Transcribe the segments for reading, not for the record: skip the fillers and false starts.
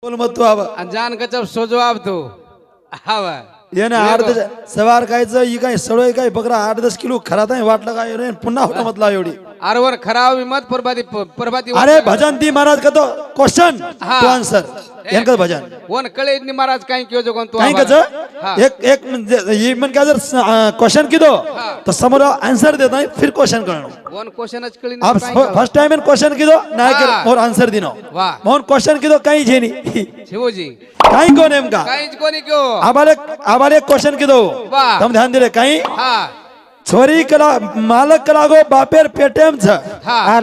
બોલ મત તું આવ જાન ગજબ સોજો આવતું આવે એને 8 સવાર કાયचं ही काय सळोय काय बकरा 8-10 किलो खरात आहे वाटलं काय रे पुन्हा होता मतला एवढी आरवर खराव मत परबाती अरे भजन ती महाराज कतो क्वेश्चन हा. टू आन्सर यांकच भजन वन कळे इतनी महाराज काय कियो जो कोण तू काय कच हा. एक म्हणजे ही मन काय जर क्वेश्चन किदो तो समोर आन्सर देत नाही फिर क्वेश्चन करनो वन क्वेश्चनच कळी आप फर्स्ट टाइम इन क्वेश्चन किदो नाही हा. के और आन्सर दिनो वाह मोहन क्वेश्चन किदो काही जेनी शिवजी काही को नेमका काहीच कोणी कियो आबाले क्वेश्चन किदो वाह. तुम ध्यान दिले काही हा छोरी कला मालक कला गो बापेर पेटेम छ हा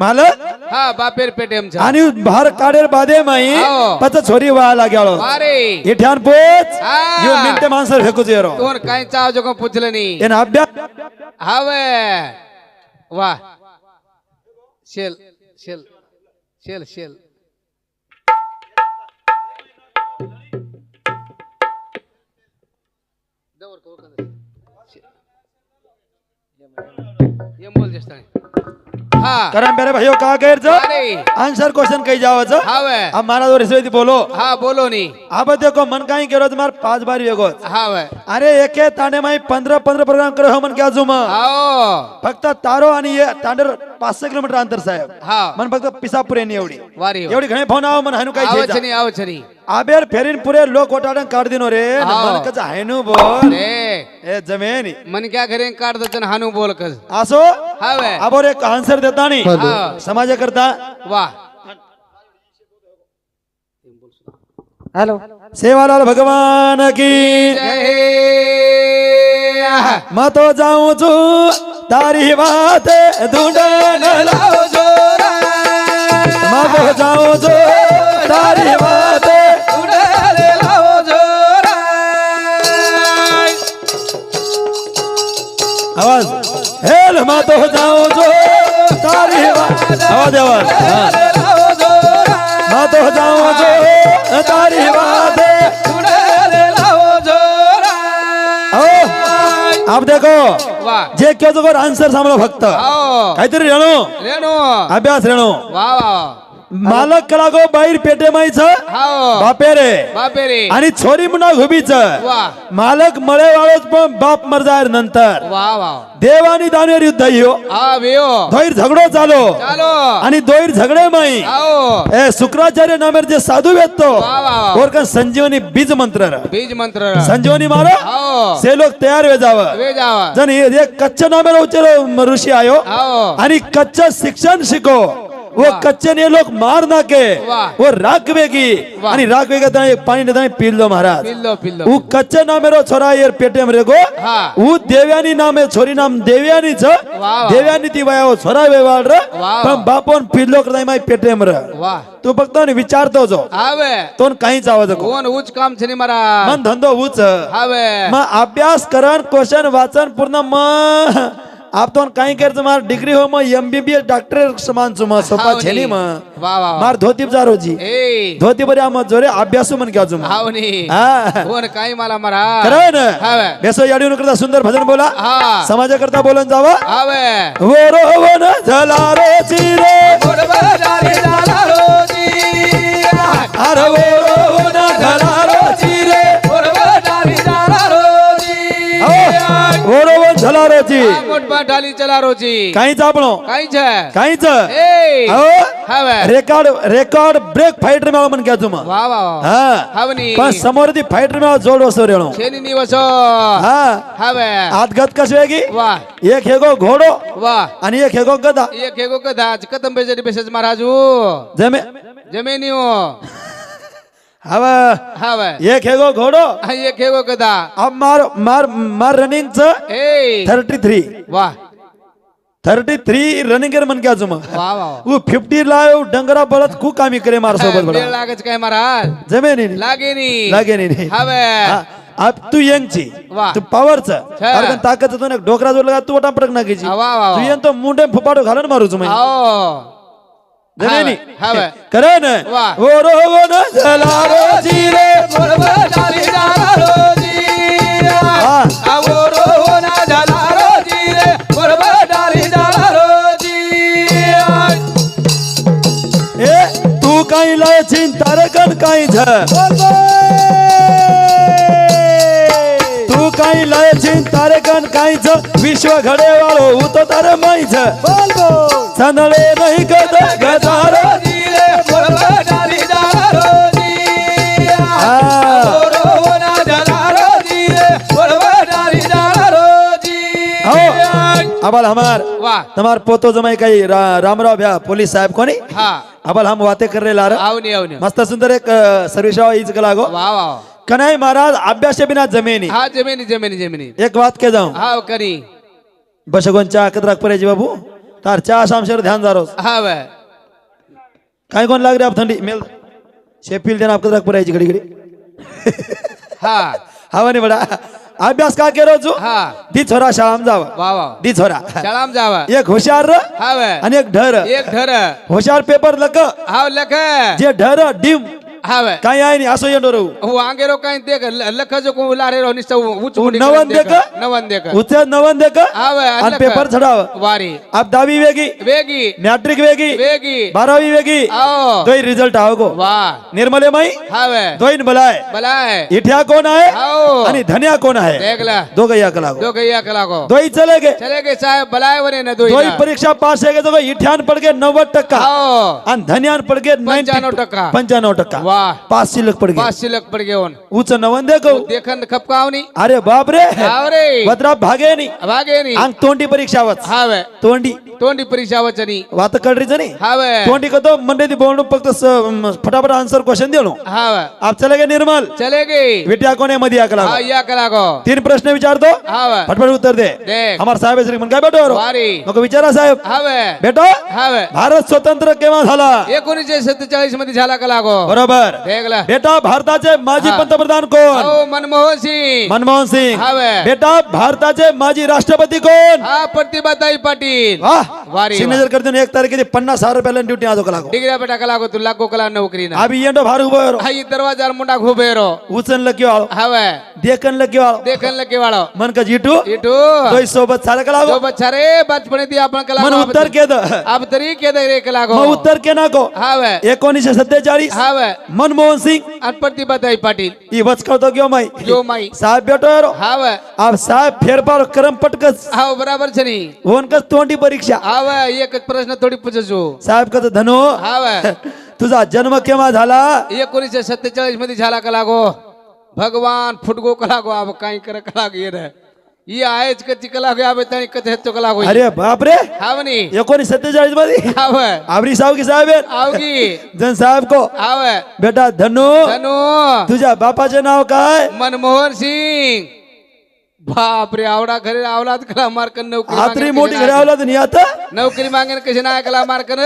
मालक हा बापेर पेटेम छ आणि बाहेर काढेल बादे माई हो. पत छोरी वा लागलो वारे हे ध्यान पोच हा. यो मिनटे माणसं फेकू जेरो कोण काय चाव जो कोण पुछले नी एन अभ्यास हावे वाह शेल शेल शेल शेल ये बोल जस्ता हा करम बेरे भाइयों का कहर छ अरे आंसर क्वेश्चन कही जाव छ हावे अब महाराज और इसवेती बोलो हा बोलो नी अब देखो मन काई केरो तुम्हार 5 बार वेगो हावे अरे एके तांडे माई 15 प्रोग्राम करो मन क्या जुम आओ फक्त तारो आणि ये तांडर 500 किलोमीटर अंतर साहेब हा मन फक्त पिसापुर येणी एवढी वारी एवढी घणे फोन आव मन हायनु काय छे आओ छनी आबेर फेरीन पुरे लोक ओटाडन काढ दिनो रे हाव. मन कच हायनु बोल रे ए जमेनी मन क्या घरे काढ दचन हानू बोल कस आसो हावे आबोर एक आन्सर देता नी हा. समाज करता वाह हेलो सेवालाल भगवान की मैं तो जाऊं छु तारी बात ढूंढन लाओ जोरा मैं तो जाऊं छु तारी बात उड़ाले लाओ जोरा आवाज हेल मैं तो जाऊं छु तारी बात आवाज आवाज लाओ जोरा मैं तो जाऊं छु तारी बात उड़ाले लाओ जोरा आप देखो वाह जे क्यों तो आन्सर सांभळो फक्त आओ काहीतरी रेणू रेणू अभ्यास रेणू वाह वाह मालक कला गो बाहेर पेटे माईच हाओ बापे रे बापे रे आणि छोरी म्हणा घुबीच वाह मालक मळे वाळोच पण बाप मर जायर नंतर वाह वाह देव आणि दानवेर युद्ध ह्यो आ वेयो दोईर झगडो चालो चालो आणि दोईर झगडे माई आओ ए शुक्राचार्य नामेर जे साधू वेतो वाह वाह और का संजीवनी बीज मंत्र र. बीज मंत्र संजीवनी मारो आओ से लोक तयार वे जाव वे जावा जण हे कच्च्या नामेर उचलो ऋषी आयो आओ आणि कच्चं शिक्षण शिको वो कच्चे ने लोग मार ना के वाह. वो राखवेगी वाह. आणि राखवेगा ताई पाणी ने ताई P low Maharaj pillow pillow वो कच्चे नामेरो छोरा येर पेटे में रेगो हा वो देव्यानी नामे छोरी नाम देव्यानी छ वाह. देव्यानी ती वया छोरा वेवाळ र वाह. पण बापोन पिल्लो करताय माई पेटे में र वाह तू फक्त ने विचारतो जो हावे तोन काहीच आवाज को कोण उच काम छनी मारा मन धंदो उच हावे मग अभ्यास करण क्वेश्चन वाचन पूर्ण म आप तो काही करतो मार डिग्री हो मग एमबीबीएस डॉक्टर समान चुमा सोपा हावनी. छेनी मग वाह वाह मार धोती जारोजी ए धोती बरी आम जोरे अभ्यासू मन क्या जुमा हावनी हा कोण काय मला मारा करण हावे बेसो याडीन करता सुंदर भजन बोला हा समाज करता बोलन जावा हावे वो रोवन झला रे चिरे गोडबर डाली डाला रोजी अरे वो रोवन झला रे चिरे गोडबर डाली डाला रोजी वो रोवन झला रे ची मोठबा डाली चला रोजी काहीच आपणो काय છે काहीच ए हावे रेकॉर्ड ब्रेक फाइटर में मन क्या जुमा वाह वाह हा हावनी पण समोर ती फाइटर में जोड वसो रेणो छेनी निवसो हा हावे आतगत कशी वेगी वाह एक हेगो घोडो वाह आणि एक हेगो गदा एक हेगो कदा कदम बेजरी बेसज महाराजू जमे जमेनियो हवा हावे एक हेगो घोडो एक हेगो कदा अब मार मार मार रनिंग च ए 33 वाह 33 रनिंग कर मन क्या जुमा वाह वाह वो 50 लायो डंगरा बळत खूप कामी करे मार सोबत वेळ बडा लागच काय महाराज जमे नाही लागे नी लागे नाही हावे हा, अब तू यंग ची वाह. तू पावर च छे. कारण ताकद तो ना डोकरा जोर लगा तू वटा पटक नाकीची वाह, वाह, वाह. तू यंग तो मुंडे फुपाडो घालन मारूच मैं आओ जमेनी हावे करण वाह. वो रोवन झला रो जीरे गोडबर डाली डाला रोजी हा. आवो रोना डाला रोजी रे गोडबर डाली डाला रोजी ए तू काही लय चिंतार गण काही माहीच तू काही लयचिन तारेकन काहीच विश्व घडे वाळो उतो तारे माहीच चांदळे नाही कद गदार अबल हमार वाह हमार पोतो जमाई काही रामराव भ्या पोलीस साहेब कोणी हाँ अबल हम वाते कर रे लार आवनी मस्त सुंदर एक सर्विसावा हीच लागो वाह वाह कनाई महाराज अभ्यास बिना जमेनी हाँ जमिनी एक बात के जाऊं हाँ करी बसगोन चा कतराक परेजी बाबू तार चा शामशेर ध्यान दारोस हाँ वह काय कोण लाग रे आप थंडी मेल शेपील देना आप कतराक परेजी घडी घडी हाँ हवा नाही बडा अभ्यास का केरो जो हाँ दी छोरा शाळाम जावा वाह वाह दी छोरा चलाम जावा एक हुशार हाँ वह आणि एक ढर एक धर हुशार पेपर लक हाँ लख जे ढर डिम हाँ वह काय आहे नी असो येतो रहू वो आगे रो कहीं देख लख जो को लारे रो निस्ता उच्च वो मुंडी नवन देख नवन देख उचे नवन देख हाँ वह आणि पेपर चढाव वारी अब 10वी वेगी वेगी मॅट्रिक वेगी वेगी 12वी वेगी आओ दोई रिझल्ट आव गो वाह निर्मले माई हाँ वह दोईन बलाय बलाय इठ्या कोण आहे आओ आणि धन्या कोण आहे देख ला दोघं या कला दो गैया कला को दोई चले गे चले गए साहब बलाय वरे न दो दोई परीक्षा पास आहे तो इठ्यान पड गे 90% आओ आणि धन्यान पड गे 95%. 95% वाह पाच शिल्लक पड गे 5 शिल्लक पड़ गए उन उच नवन देखो देखन खपकावनी अरे बाप रे आवरे वद्रा भागे नी भागे नी अंग तोंडी परीक्षा वच हाँ वह तोंडी तोंडी परीक्षा वचनी वात कळरी जनी हाँ वह तोंडी को तो मंडे दी बोलणं फक्त फटाफट आन्सर क्वेश्चन देलो हाँ वह आप चले गए निर्मल चले गए विट्या कोने मध्ये या कला हाँ या कला को तीन प्रश्न विचारतो हाँ वह फटफट उत्तर दे देख हमार साहेब श्री मन काय बेटो वारी नको विचारा साहेब हाँ वह बेटो हाँ वह भारत स्वतंत्र केव्हा झाला 1947 मध्ये झाला कला को बरोबर देख ला बेटा भारताचे माजी हा. पंतप्रधान कोण ओ मनमोहन सिंह मनमोहन सिंग हा वे. बेटा भारताचे माजी राष्ट्रपती कोण हाँ प्रतिभाताई पाटील वाह वारी सिग्नेचर करते 1 तारखेची 50,000 रुपयाला ड्युटी आजो कला डिग्री बेटा कला को तू लागो कला नौकरी ना अभी येंडो भार उभो हाँ ये दरवाजा मुंडा घुबे रो उचन लक्यो आलो हाँ वह देखन लक्यो आलो देखन लगे वालो मन का जीटू इटू दोई सोबत सारे कला दो बच्चारे बचपन दी आपण कला मन उत्तर के द अब तरी के दे रे कला को मग उत्तर के नको हाँ वह 1947 हाँ वह मनमोहन सिंग और प्रतिभाताई पाटील ई बच करतो क्यों माई जो माई साहेब बेटो रो हाँ वह अब साहेब फेरफार करम पटकस हाँ बराबर छनी होनकस तोंडी परीक्षा हाँ वह एक प्रश्न थोडी पूछो साहेब का धनो हाँ वह तुझा जन्म केव्हा झाला 1947 मध्ये झाला कला गो भगवान फुटगो कला गो अब काही कर कला गे रे ये आहेच कच्ची कला गो अब तणी कथे तो कला गो अरे बाप रे हाँ वनी 1947 मध्ये हाँ वह आवरी साहब की साहेब आहे. आवगी जन साहेब को हाँ वह बेटा धनु धनु तुझ्या बापाचे नाव काय मनमोहन सिंग बाप रे आवडा घरी आवलात कला मार्कन नौकरी आतरी मागेन मोठी कशी घरे नाही- आवला तर आता नौकरी मागेन कशी नाही कला मार्कन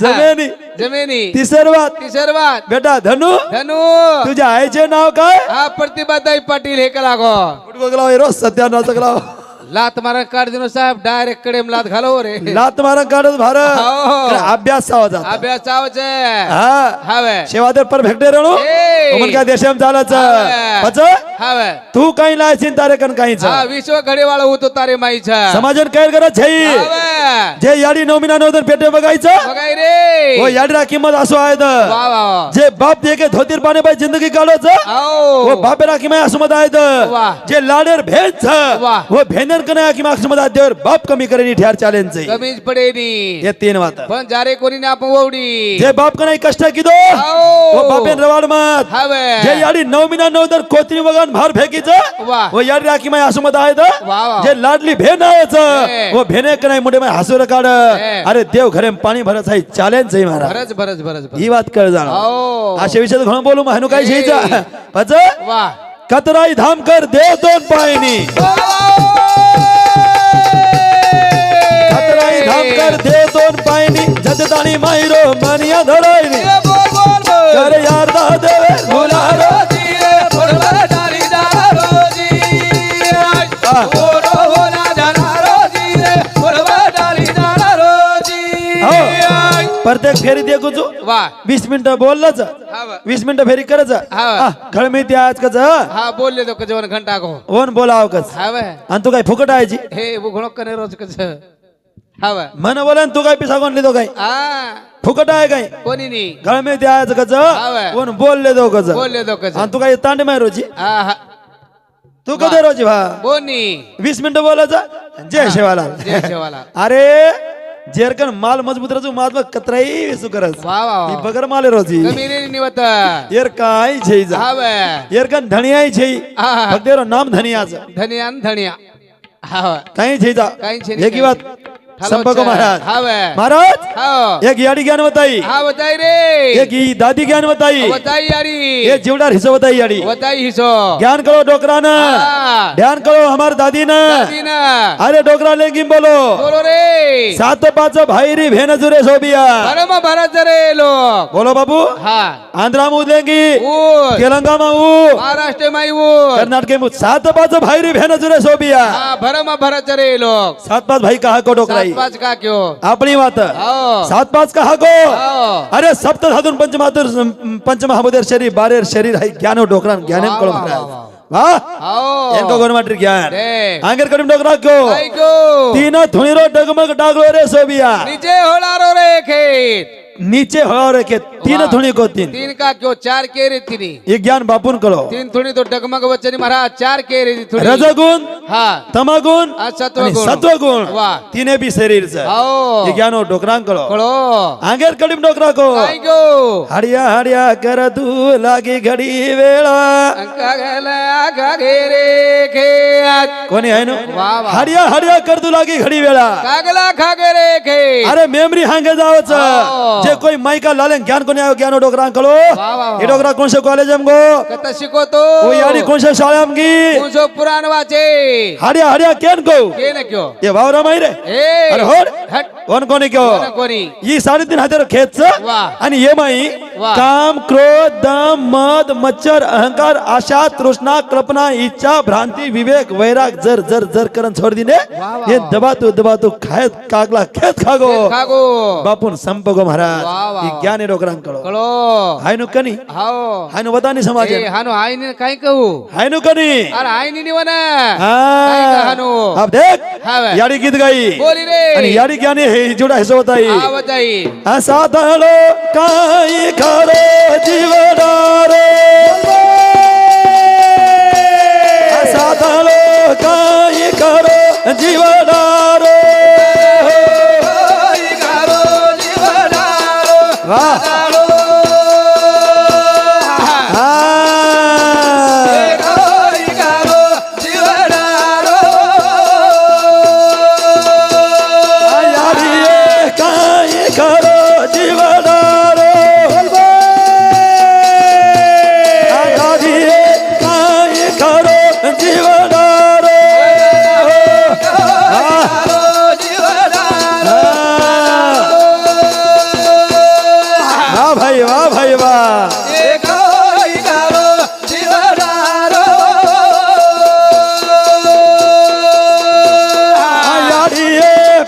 जमेनी जमिनी ती सर्वात ती सर्वात बेटा धनु धनु तुझ्या आईचे नाव काय हा प्रतिभाताई पाटील हे कला गो फुटबॉल कलाव रोज सत्यानाचं कलाव लात मारा काढ दिनो साहेब डायरेक्ट कडेम लात घालो रे लात मारा काढत भार हो. अभ्यास सावाचा अभ्यास चावचे हा हवे शेवादर परफेक्ट रेणू ए. मन काय देशम चालच हा. पच हवे तू काही नाही चिंता रे कन काहीच हा विश्व घडीवाळ होतो तारे माईचा समाजन काय करत छै हवे जे याडी नोमिना नोदन पेटे बघायचं बघाय रे वो याडीला किंमत असो आहे वा वा वा जे बाप दे के धोतीर पाने पाय जिंदगी काढोच आओ वो बापेरा किंमत असो मत आहेत वाह. जे लाडेर भेज वाह. वो भेनर कने किंमत असो मत देवर बाप कमी करेनी ठेर चॅलेंज कमीच पडेनी हे तीन वात पण जारे कोणी ना आपण ओवडी जे बाप कने कष्ट किदो आओ. वो बापेन रवाड मत हवे जे याडी नवमिना नवदर कोत्री वगन भार फेकीच वाह. वो याडी राखी माय असो मत आहेत वाह. जे लाडली भेन आहेच हे. वो भेने कने मुंडे माय हसुर काढ हे. अरे देव घरे पाणी भरत आहे चॅलेंज आहे महाराज भरच भरच भरच भरच. ही बात कळ जाण आओ अशा विषयात घणं बोलू मानू काय हे. शेचा पच वाह कतराई धाम कर देव दोन पायनी कतराई धाम कर देव दोन पायनी जगदाणी मायरो मनिया धरायनी कर यार दा देवे भुलारो प्रत्येक फेरी दे गुजू वाह 20 मिनिटं बोललंच हा वा. 20 मिनिटं फेरी करच हा. खळमी त्या आज कच हा बोलले तो कजवन घंटा को ओन बोलाव कच हवे आणि तू काय फुकट आहे जी हे उघडो कने रोज कस हव मन बोला तू काय पिसा कोण लिहितो काय हा फुकट आहे काय कोणी नाही गळ में द्यायचं कच हाव. कोण बोलले दो कच बोलले तो कसं आणि तू काय तांडे माय रोजी हा हा तू कधी रोजी भा बोनी 20 मिनिटं बोलायचं जय शिवाला जय शिवाला अरे जेरकन माल मजबूत रजू माल कतराई विसू करस वा वा ही वा. बगर माले रोजी कमी रे निवत येर काय छई जा हव येरकन धनियाई छई हा. फक्त रो नाम धनियाचं धनिया न धनिया हव काही छई जा काही छई एक ही बात संपर्क महाराज हव महाराज हव एक याडी ज्ञान बताई हा बताई रे एक ही दादी ज्ञान बताई बताई यारी ये जीवडार हिस्सा बताई याडी बताई हिसो ज्ञान करो डोकरा ना हा. ध्यान करो हमार दादी ना दादीना अरे डोकरा लेंगी बोलो बोलो रे सात पाच भाई री भेन जुरे सोबिया परम भरत रे लोक बोलो बाबू हा आंध्रा में उदेंगी ऊर तेलंगाना में ऊ महाराष्ट्र में ऊर कर्नाटक में सात पाच भाई री भेन जुरे सोबिया हा भरम भरत रे लोक सात पाच भाई कहा को डोकराई सात पाच का क्यों अपनी बात आओ सात पाच कहा को आओ अरे सप्त धातून पंचमहाभूतेर शरीर बारेर शरीर है ज्ञानो डोकरान ज्ञानेम वाह, कळो वाह, महाराज वाह, वाह आओ यांको गोरमाट्री ज्ञान दे आंगेर करीम डोकरा क्यों आईको तीन थुणीरो डगमग डागलो रे सोबिया नीचे होलारो रे खेत नीचे हो रे के तीन वाह. थुणी को तीन तीन का क्यों चार के रे तीनी ये ज्ञान बापून कळो तीन थोडी तो डगमग वचनी महाराज चार के रे थोडी रजगुण हा तमगुण हा, सत्वगुण. सत्वगुण वाह. तिने भी शरीर से आओ ये ज्ञानो डोकरान कळो कळो आंगेर करीम डोकरा को आईको हरिया हरिया कर तू लागी घडी वेळा अंका गेला का घेरे खेत कोणी आहे ना वाह, वाह. हरिया हरिया कर तू लागी घडी वेळा कागला खा रे खेत अरे मेमरी हांगे जावच हो. जे कोई माइका लाले ज्ञान कोणी आयो ज्ञानो डोकरान कळो वाह, वाह. हे डोकरा कोणसे कॉलेज आम गो कथा शिकवतो ओ याडी कोणसे शाळा आम गी तुझो पुराण वाचे हरिया हरिया केन को के न क्यों ये वावरा माई रे ए अरे होड हट कोण कोणी क्यो कोण कोणी ही 3.5 हातेर खेच वाह. आणि ये माई वाह. काम क्रोध दम मद मच्छर अहंकार आशा तृष्णा कल्पना इच्छा भ्रांति विवेक वैराग जर जर जर करन छोड़ दिने वाह. ये दबातो खायत कागला खेत खागो खागो बापून संपगो महाराज वाह, वाह. ही ज्ञान डोकरान कळो कळो हायनु कनी हाओ हायनु वदानी समाज ए हानो आईने काय कहू हायनु कनी अरे आईने निवना हाँ. काय कहानो अब देख हावे. याडी गीत गाई बोली रे आणि याडी ज्ञानी हे जोडा हिस्सा बताई आ बताई असा धलो काही खरो जीवनारो असा धलो काही खरो जीवनारो वाह याडी काही खरो जीवनारो याडी काही खरो जीवनारो वाह भाई वाह भाई वाह याडी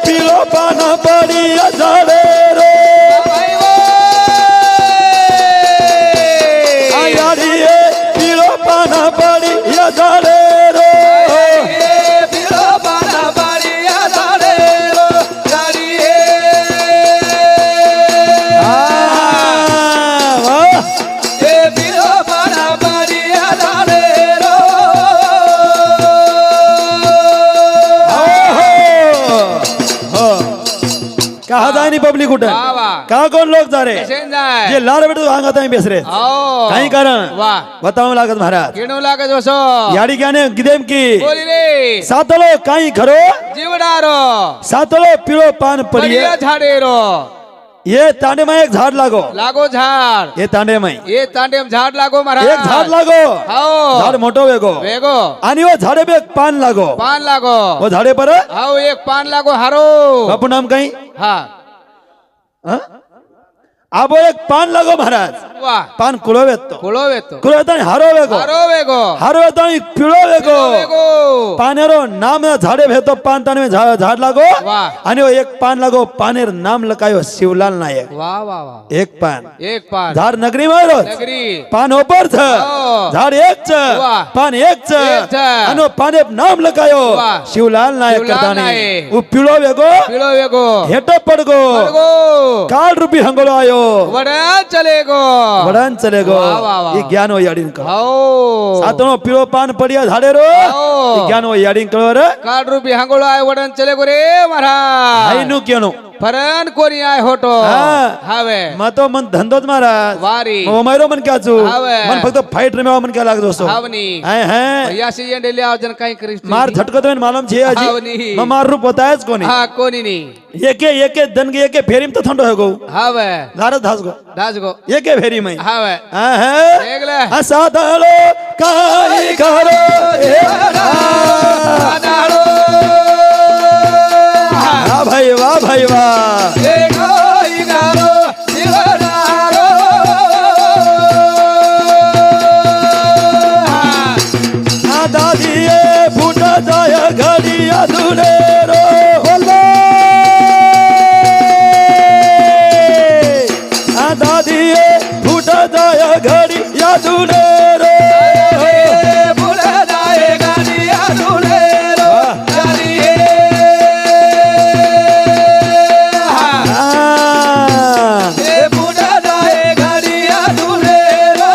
पिलो पाना पडी झाले रे याडी पिलो पाना पडी झाले रे वाह कहा जाए नहीं पब्लिक उठे वाह, वाह. कहा कौन लोग जा रहे कशेन जाय ये लार बेटू सांगत आहे बेसरे आओ काही कारण वाह बतावं लागत महाराज किणू लागत बसो याडी ज्ञाने गिदेम की बोली रे सातलो काही खरो जीवडारो सातलो पिळो पान पडिये परिया झाडेरो ये तांडे में एक झाड लागो लागो झाड ये तांडे में ये तांडेम झाड लागो महाराज एक झाड लागो हाओ झाड मोठो वेगो वेगो आणि वो झाडे पे एक पान लागो पान लागो वो झाडे पर हाओ एक पान लागो हारो बापू नाम काही हा हाँ? आबो एक पान लागो महाराज वा पान कुळो येतो कुळो येतो कुळो येतो आणि हारो वेगो हारो वेगो हारो येतो आणि पिळो वेगो वेगो पानेरो नाम झाडे भेटतो पान ताने झाड लागो वाह. आणि वो एक पान लागो पानेर नाम लकायो शिवलाल नायक वा वा वा एक पान एक पान झाड नगरी मारो नगरी पान ऊपर छ हो. झाड एक छ वाह. पान एक छ एक छ. आणि पाने नाम लकायो वाह. शिवलाल नायक शिवलाल करताने नायक. उ पिळो वेगो पिळो वेगो हेटो पडगो पडगो काल रूपी हंगोलो आयो वड्या चलेगो वडन चलेगो वाह, वाह, वाह. ये ज्ञान हो याडीन कळो हो सातनो पिळो पान पडिया झाडे रो हो. ये ज्ञान हो याडीन कळो रे काड रूपी हांगोळो आय वडन चलेगो रे महाराज आईनु केनो फरन कोणी आय होतो हा. हावे मतो मन धंदोत महाराज वारी ओमायरो मन क्याचू हावे. मन फक्त फाइट रमेवा मन क्या लागदो सो हावनी हाय हाय याशी येंडेले आवजन काही करीस मार झटकतो में मालूम छे हावनी. अजी म मार रूप बतायच कोणी हा कोणी नी एके दनगे एके फेरीम तो थंडो होगो हावे झारत धासगो दाजगो एके फेरी में हावे हाय हाय एकले असा दालो काय करो ए दादाळो वाह भाई वाह भाई वाह एगो इगारो दिवडारो आ दादीए फूट जाय घडिया धुले रो होलो आ दादीए फूट जाय घडिया धुले रो बुला जाए गाडिया धुले रो गाडिये ए बुला जाए गाडिया धुले रो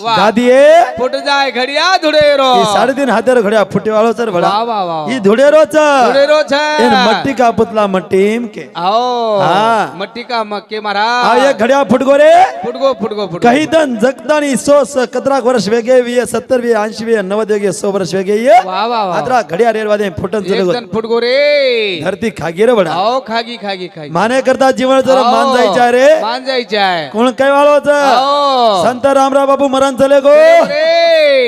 वाह दादीए फुट जाए घडिया धुले रो ये 3.5 हाथेर घड्या फुटे वालो सर बड़ा वाह वाह वाह ये धुडेरो च धुले रो छे इन मट्टी का पुतला मट्टीम के आओ हाँ. मट्टी का मक्के आ महाराज ये घड्या फुटगो रे फुटगो फुटगो फुटगो काही दन जगदानी 100 17 वर्ष वेगे वी 70 वी 80 वी 90 वेगे 100 वर्ष वेगे ये वाह वाह वाह आदरा घड्या रेर वादे फुटन एक चलेगो जन फुटगो रे धरती खागी रे बड़ा आओ खागी खागी खागी माने करता जीवन जरा मान जाई चा रे मान जायचे आहे कोण काय वालो च आओ संत रामराव बाबू मरण चलेगो रे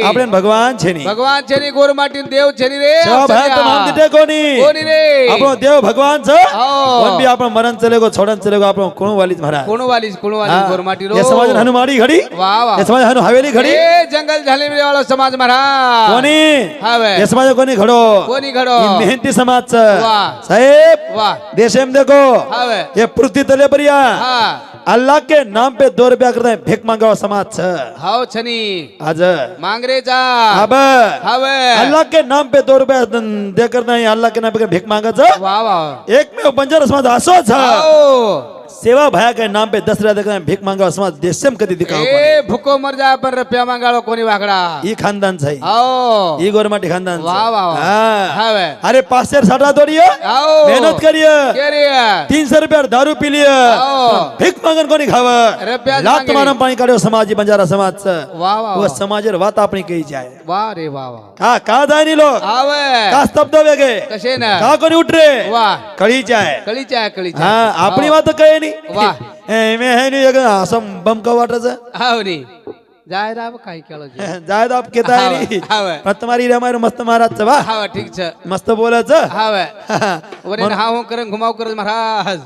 आपण भगवान छेनी भगवान छेनी गोर माटीन देव छेनी रे सेवा भाई तो नाम दिते कोणी कोणी रे आपण देव भगवान छ आओ. कोण भी आपण मरण चलेगो छोडन चलेगो आपण कोण वालीच महाराज कोण वाली गोर माटी रो ये समाज हनुमारी घडी वाह वाह ये समाज हनु हवेली घडी ए जंगल झाले वाला समाज महाराज कोणी हावे ये समाज कोणी घडो कोणी घडो ये मेहनती समाज वाह. साहेब वाह देशम देखो हावे ये पृथ्वी तले बरिया हा अल्लाह के नाम पे 2 रुपया करता है भीख मांगा समाज छ हाव छनी आज मांग रे जा अब हावे अल्लाह के नाम पे 2 रुपया दे करता है अल्लाह के नाम पे भीख मांगा छ वाह वाह एक में बंजर समाज असो छ आओ सेवा भाया के नाम पे 10 रुपया देकर भीख मांगा समाज देशम कधी दिखाओ ए भुको मर जा पर रुपया मांगाळो कोणी वाकडा ई खानदान छै आओ ई गोरमाटी खानदान छै. वाह वाह वाह हाँ. हावे अरे 5 साटा तोड़िए आओ मेहनत करिए के रे 300 रुपया दारू पी लिए आओ भीक मागन कोणी खाव रुपया लात मागे. मारम पाणी काढ्यो समाजी बंजारा समाज वाह वाह वो समाजेर वात आपणी कही जाय वाह रे वाह वाह का जायनी लोक आवे का स्तब्ध वेगे कसे ना का कोणी उठरे वाह कळी जाय कळीच्या आहे कळीच्या हा आपणी वात कळे नी वाह मे है नी एक असम बम का वाटच हाव नी जाय राव काही केलं जाय आप केता हाव, नी हाव. पण तुम्हारी रे मस्त महाराज वा हाव ठीक छ मस्त बोलच हाव वरे हा हो करन घुमाव करन महाराज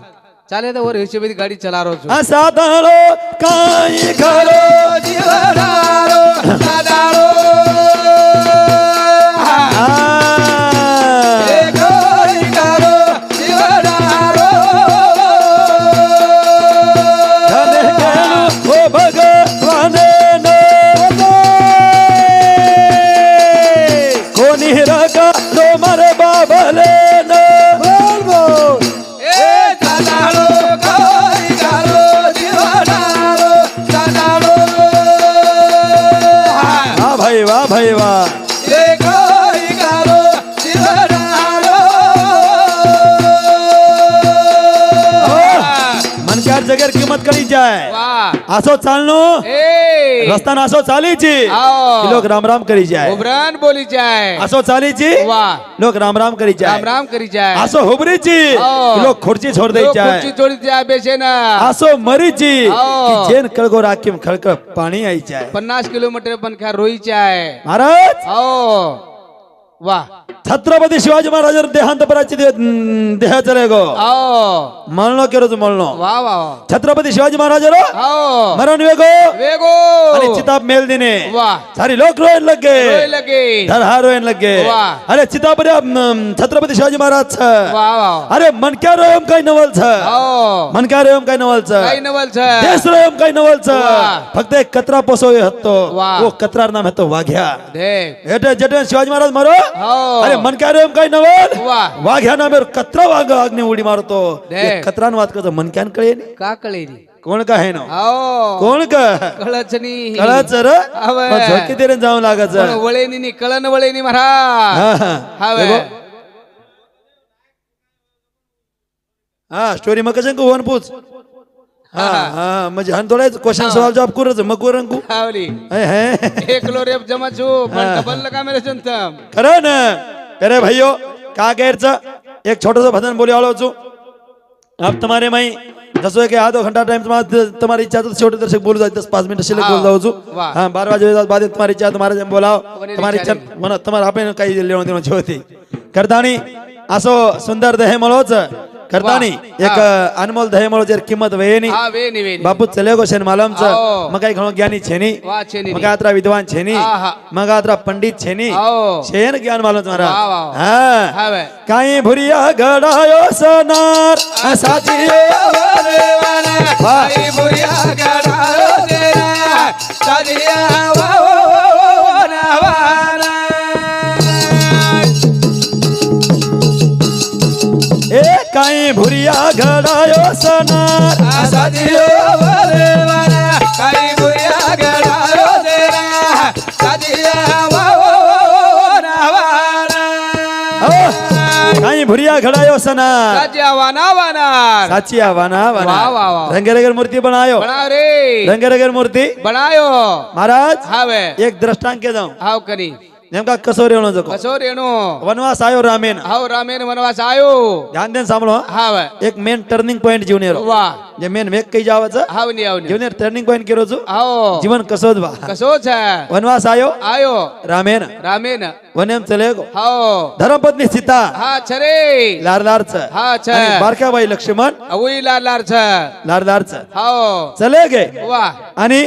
चाले तर वर हिशोबी गाडी चला रोज असा दाळो काय करो जीवनारो दादारो भाई वाह मन क्या जगह किंमत करी जाय वाह असो चालनो ए रस्ता असो चालीची आओ. लोक राम राम करी जाय उबरान बोली जाय असो चालीची वाह लोक राम राम करी जाय राम राम करी जाय असो हुबरीची आओ. लोक खुर्ची छोड़ दे जाय खुर्ची छोड़ी जाय बेचे ना असो मरीची आओ. की जेन कळगो राखीम खळकळ पाणी आई जाय 50 किलोमीटर पण काय रोईचे आहे महाराज हो वा छत्रपती शिवाजी महाराज देहांत पराची देह चले गो आओ मळणो केरो तू मळणो वा वा छत्रपती शिवाजी महाराज रो आओ मरण वेगो वेगो आणि चिताब मेल दिने वाह सारी लोक रोयन लगे रोय लगे धरहार रोयन लगे वाह. अरे चिताब छत्रपती शिवाजी महाराज छ वा वा अरे मनक्या रोयम काय नवल छ आओ मनक्या रोयम काय नवल छ काही नवल छ देश रोयम काय नवल छ वाह. फक्त एक कचरा पोसो हत्तो वाह. वो कचरार नाम हत्तो वाघ्या देख एटे जेटे शिवाजी महाराज मरो आओ अरे मनक्या रोयम काय नवल वाह. वाघ्या नामेर कचरा वाघ अग्नि उडी मारतो देख. कचरान वात करतो मनक्यान कळे नी. का कळेली कोण का है नो आओ कोण का कळचनी कळच र हवे. झोके तेरे जाऊ लागाच पण वळेनी नी कळन वळेनी महाराज हवे हा स्टोरी मग कसं कोण पूछ हा हा म्हणजे हन थोडा क्वेश्चन सवाल जवाब करच मग कोरंकू हावली है एकलो रेप जमाचू पण डबल लगा मेरे जनतम खरं ना अरे भाइयों का गैरचा एक छोटा सा भजन बोले वालो छू अब तुम्हारे मई जसो के आधो घंटा टाइम तुम्हारी इच्छा तो छोटे दर्शक बोल जाए 10-5 मिनट शिल्लक बोल जाओ छू वाह. हाँ 12 बजे बाद तुम्हारी इच्छा तुम्हारे जम बोलाओ कोणी तुम्हारी इच्छा विचारी. मन तुम्हारा आपण काही लेणं देणं होती करतानी असो सुंदर देह मळोच करतानी एक अनमोल देह मळो जर किंमत वेनी हा वेनी वेनी बापू चले गो शेन मालम च आओ. मग काही घणो ज्ञानी छेनी वा छेनी मग आत्रा विद्वान छेनी आहा. मग आत्रा पंडित छेनी आओ शेन ज्ञान मालम तुम्हारा वाह, वाह, वाह. हाँ हवे काही भुरिया घडायो सनार साथिये भाई बुरिया गडालो तेरा सादिया वा नवाना ए काही भुरिया घडायो सनार सादिया वाना भाई बुरिया गडालो तेरा सादिया वा नवाना काही भुरिया घडायो सनार सादिया वाना वाना साची आवाना वाह, वाह, वाह. रंगेरगर मूर्ती बनायो बनाओ रे रंगेरगर मूर्ती बनायो महाराज हावे एक दृष्टांत के जाऊ हाव कनी नेमका कसो रेवणो जको कसो रेणू वनवास आयो रामेन हाव रामेन वनवास आयो ध्यान देन सांभळो हाव एक मेन टर्निंग पॉइंट जीवन येरो वाह जे मेन वेग काही जावाचं हाव नी हाव नी जीवन टर्निंग पॉइंट केरो छु हाव जीवन कसोच बा कसो छ वनवास आयो आयो रामेन रामेन वनेम चले गो हाव धर्मपत्नी सीता हा छरे लार लारच हा छ आणि बारकाबाई लक्ष्मण अवई लार लार छ लार लारच हाव चले गे वाह आणि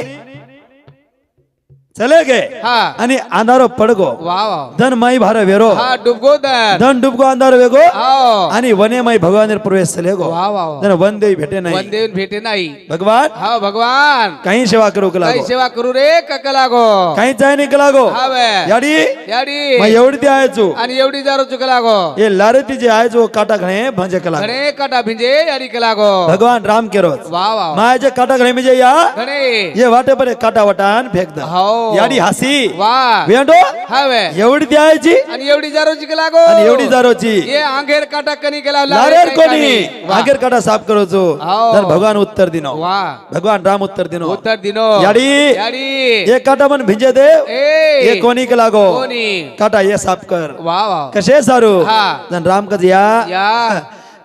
चले गे हा आणि अंधारो पडगो वाह वाह धन माई भार वेरो हा डुबगो दर धन डुबगो अंधार वेगो हाव आणि वने माई भगवान प्रवेश चले गो वाह वाह वाह. धन वन देवी भेटे नाही वंदेन भेटे नाही भगवान हाव भगवान काही सेवा करू काही लागो सेवा करू रे ककलागो काही चाय नाही लागो हावे याडी याडी मग एवढी ती आयचो आणि एवढी जारो चुकलागो ये लारेती जे आयचो काटा घणे भंजे कला घणे काटा भिंजे याडी कलागो भगवान राम केरोच वाह वाह मायाचे काटा घणे म्हणजे या घणे ये वाटे परे काटा वटान फेक द हाव याडी हसी वाह वेंडो हावे एवढी ती आयची आणि एवढी जारो चुकलागो आणि एवढी जारोची ये आंगेर काटा कनी केला लारेर कोणी आगेर काटा साफ करो छो हाव. तर भगवान उत्तर दिनो वाह भगवान राम उत्तर दिनो उत्तर दिनो याडी याडी ये काटा मन भिंजे देव ए ये कोणी के लागो कोणी काटा ये साफ कर वाह वाह कशे सारू हा. जन राम कज या या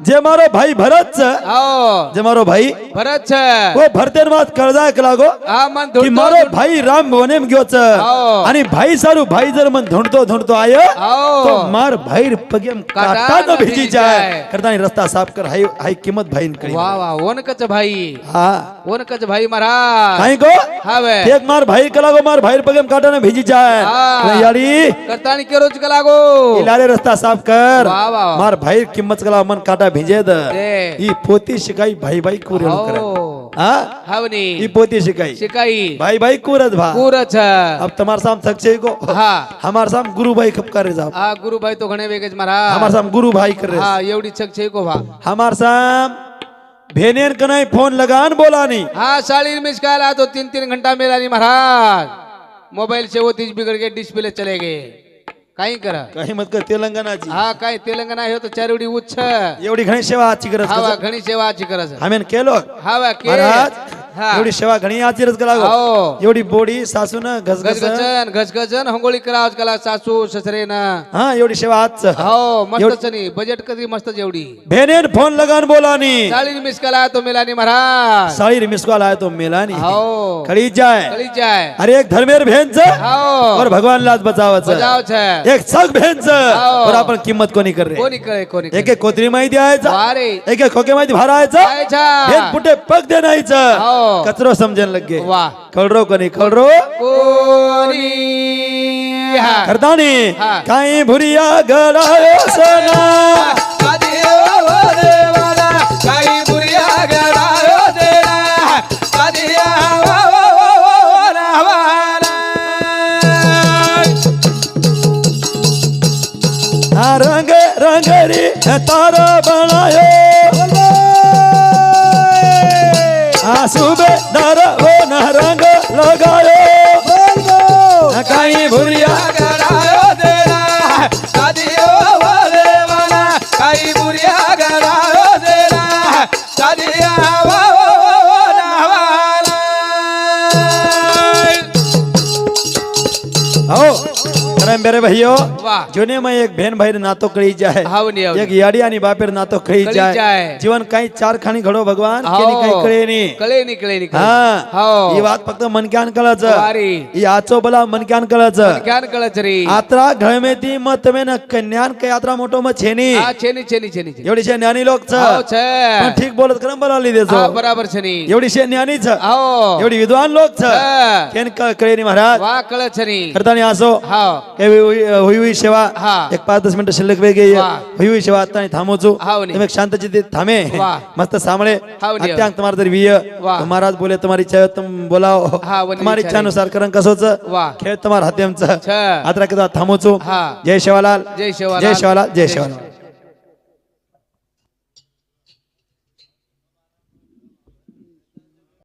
जे मारो भाई भरत छ आओ जे मारो भाई भरत छ वो भरतेन वात कळजा के लागो हा मन की धुंडतो मारो भाई राम वनेम गयो छ हाव. आणि भाई सारू भाई जर मन धुंडतो आयो हाव. तो मार भाई पगेम काटा काटा न न भिजी भिजी जाय जाय. करतानी रस्ता साफ कर हाई हाई किंमत भाईन करी वाह वाह ओनकच भाई हा ओनकच भाई महाराज काही को हावे एक मार भाई के लागो मार भाई पगेम काटा न भिजी जाय हा. याडी करतानी केरो चुकलागो इलारे रस्ता साफ कर वाह, वाह. मार भाई किंमत कला मन काटा भिजे द ए. ई पोती शिकाई भाई भाई कुरेण करे हाव. हा हावनी ई पोती शिकाई शिकाई भाई भाई कुरत भा पूरच अब तुम्हार साम थक छे को हा हमार साम गुरु भाई खप करे जा हा गुरु भाई तो घणे वेगेच हमार महाराज साम गुरु भाई करे हा एवढी छक छे को भा हमार साम भेनेर कनाई फोन लगान बोलानी हाँ 40 मिस कॉल आ तो 3-3 घंटा मेरा नहीं महाराज मोबाइल से वो तीज बिगड़ के डिस्प्ले चले गए काही करा काही मत कर तेलंगणाची हा काय तेलंगणा हे तो चारुडी उच्च एवढी घणी सेवा आजची गरज हावा घणी सेवा आची करस आम्ही केलो हावा के महाराज हा. एवढी सेवा घणी आचरच करा हो. एवढी बोडी सासून घसघस गजगजन गजगजन हंगोळी करावं कला सासू ससरे ना हा एवढी सेवा आज हो मस्तच नाही बजेट कधी मस्तच एवढी भेनेन फोन लगान बोलानी चाळीस मिस कला तो मिलानी महाराज साळी मिस कॉल आया तो मेलानी हो खड़ी जाए कळी जाय अरे एक धर्मेर भेंच हो और भगवान लाज बचावच बजाव छे एक सग भेंच हो. और आपण किंमत कोणी कर रे कोणी कळे कोणी एक एक कोत्री माहिती द्यायचा वारे एक एक खोके माहिती भरायचा जायचा. भेन पुटे पग देनायचं हो. कचरो समजन लगे वा कळरो कोणी कळरो कोणी हा. करतानी हा. काही भुरिया गळायो सना काही बुरिया गडायो देना कधिया रंग रंगरी तारा बनायो सुबे दर वो न रंग लगायो काही भुरिया गडायो देना कधियो देवाना काही बुरिया गडायो देना कधिया हो अरे मेरे भाइयों वाह. जोने में एक बहन भाई नातो कळी जाए हावनी, हावनी. एक याडी आणि बापेर नातो कळी कळी जाए जाए. जीवन काही चार खाणी घडो भगवान हो. केनी काही कळे नाही कळे नाही हा हो ही बात फक्त मनक्यान कळच वारी. ही आचो बला मनक्यान कळच ज्ञान कळच रे आत्रा घळमेती मत में न कन्यान काही यात्रा मोठो मत छेनी हा छेनी छेनी छेनी छेनी. एवढी शे ज्ञानी लोक छ हो छे पण ठीक बोलत करम बोलाली हा देसो बराबर छेनी एवढी शे ज्ञानी छ हो एवढी विद्वान लोक छ हा. केन कळे नाही महाराज वा कळच छेनी करतानी असो हो हुई हुई सेवा हा. एक 5-10 मिनिटं शिल्लक वेगळी वा. हुई हुई सेवा आता थांबवचो हावनी. तुम्ही शांत चित्त थांबे वा. मस्त सामळे हावनी. अत्यांग तुम्हारा तर विय वा. तो महाराज बोले तुम्हारी इच्छा है तुम बोलाओ हा, वनी तुम्हारी इच्छा इच्छा अनुसार करन कसोच वा. खेळ तुम्हारा हात्यमच छ. आत्रा कदा थांबवचो हा. जय शिवालाल जय शिवालाल. जय शिवालाल जय शिवालाल